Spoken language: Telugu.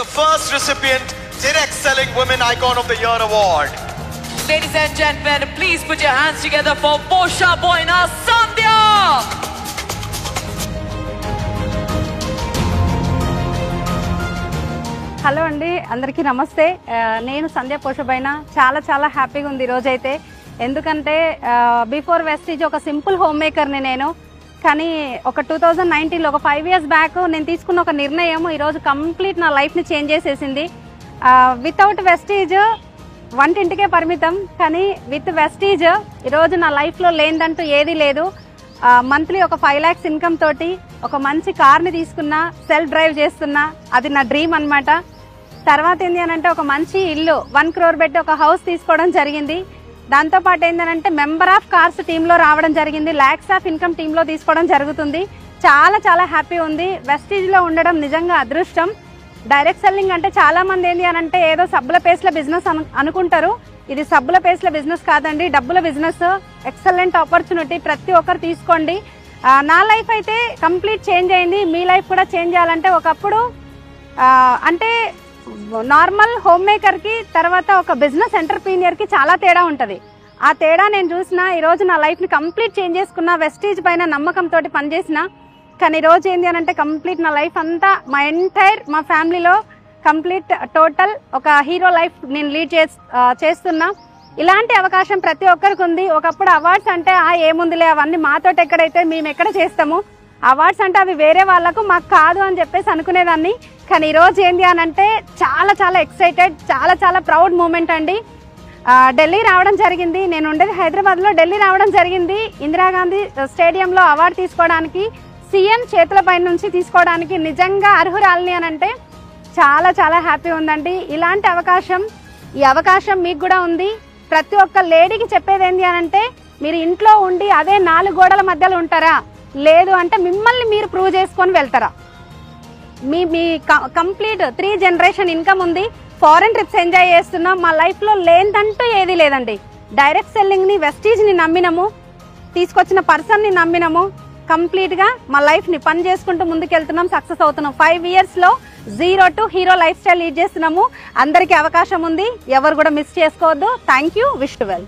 the first recipient, Direct Selling Women Icon of the Year award. Ladies and gentlemen, please put your hands together for Posha Boina Sandhya. Hello అండి, అందరికీ నమస్తే. నేను సంధ్య పోషబైన చాలా హ్యాపీగా ఉంది ఈరోజు అయితే. ఎందుకంటే బిఫోర్ వెస్టీజ్ ఒక సింపుల్ హోమ్ మేకర్ని నేను. కానీ ఒక 2019లో ఒక 5 years బ్యాక్ నేను తీసుకున్న ఒక నిర్ణయం ఈరోజు కంప్లీట్ నా లైఫ్ని చేంజ్ చేసేసింది. వితౌట్ వెస్టీజ్ వంటింటికే పరిమితం, కానీ విత్ వెస్టీజ్ ఈరోజు నా లైఫ్లో లేదంటూ ఏదీ లేదు. మంత్లీ ఒక 5 lakhs ఇన్కమ్ తోటి ఒక మంచి కార్ని తీసుకున్నా, సెల్ఫ్ డ్రైవ్ చేస్తున్నా. అది నా డ్రీమ్ అనమాట. తర్వాత ఏంటి అని అంటే ఒక మంచి ఇల్లు 1 crore పెట్టి ఒక హౌస్ తీసుకోవడం జరిగింది. దాంతోపాటు ఏంటంటే మెంబర్ ఆఫ్ కార్స్ టీంలో రావడం జరిగింది. లాక్స్ ఆఫ్ ఇన్కమ్ టీంలో తీసుకోవడం జరుగుతుంది. చాలా హ్యాపీ ఉంది. వెస్టీజ్లో ఉండడం నిజంగా అదృష్టం. డైరెక్ట్ సెల్లింగ్ అంటే చాలా మంది ఏంటి అని అంటే ఏదో సబ్బుల పేస్ల బిజినెస్ అనుకుంటారు. ఇది సబ్బుల పేస్ల బిజినెస్ కాదండి, డబ్బుల బిజినెస్. ఎక్సలెంట్ ఆపర్చునిటీ, ప్రతి ఒక్కరు తీసుకోండి. నా లైఫ్ అయితే కంప్లీట్ చేంజ్ అయింది. మీ లైఫ్ కూడా చేంజ్ చేయాలంటే ఒకప్పుడు అంటే నార్మల్ హోమ్ మేకర్కి తర్వాత ఒక బిజినెస్ ఎంటర్ప్రీనియర్కి చాలా తేడా ఉంటుంది. ఆ తేడా నేను చూసిన ఈరోజు నా లైఫ్ని కంప్లీట్ చేంజ్ చేసుకున్న. వెస్టీజ్ పైన నమ్మకంతో పనిచేసిన. కానీ ఈరోజు ఏంటి అని అంటే కంప్లీట్ నా లైఫ్ అంతా మా ఎంటైర్ మా ఫ్యామిలీలో కంప్లీట్ టోటల్ ఒక హీరో లైఫ్ నేను లీడ్ చేస్తున్నా. ఇలాంటి అవకాశం ప్రతి ఒక్కరికి ఉంది. ఒకప్పుడు అవార్డ్స్ అంటే ఏముందిలే అవన్నీ మాతోటి ఎక్కడైతే మేము ఎక్కడ చేస్తాము, అవార్డ్స్ అంటే అవి వేరే వాళ్ళకు, మాకు కాదు అని చెప్పేసి అనుకునేదాన్ని. కానీ ఈరోజు ఏంటి అని అంటే చాలా ఎక్సైటెడ్, చాలా ప్రౌడ్ మూమెంట్ అండి. ఢిల్లీ రావడం జరిగింది. నేను ఉండేది హైదరాబాద్లో. ఢిల్లీ రావడం జరిగింది ఇందిరాగాంధీ స్టేడియంలో అవార్డు తీసుకోవడానికి, సీఎం చేతుల పై నుంచి తీసుకోవడానికి. నిజంగా అర్హురాలిని అని అంటే చాలా హ్యాపీ ఉందండి. ఇలాంటి అవకాశం, ఈ అవకాశం మీకు కూడా ఉంది. ప్రతి ఒక్క లేడీకి చెప్పేది ఏంటి అని అంటే మీరు ఇంట్లో ఉండి అదే 4 గోడల మధ్యలో ఉంటారా, లేదు అంటే మిమ్మల్ని మీరు ప్రూవ్ చేసుకొని వెళ్తారా. మీ కంప్లీట్ 3 generation ఇన్కమ్ ఉంది. ఫారెన్ ట్రిప్స్ ఎంజాయ్ చేస్తున్నాం. మా లైఫ్లో లేదంటూ ఏది లేదండి. డైరెక్ట్ సెల్లింగ్ని, వెస్టీజ్ని నమ్మినము, తీసుకొచ్చిన పర్సన్ని నమ్మినము. కంప్లీట్గా మా లైఫ్ని పని చేసుకుంటూ ముందుకెళ్తున్నాం, సక్సెస్ అవుతున్నాం. 5 yearsలో 0 to hero life style lead చేస్తున్నాము. అందరికీ అవకాశం ఉంది, ఎవరు కూడా మిస్ చేసుకోవద్దు. Thank you. Wish to well.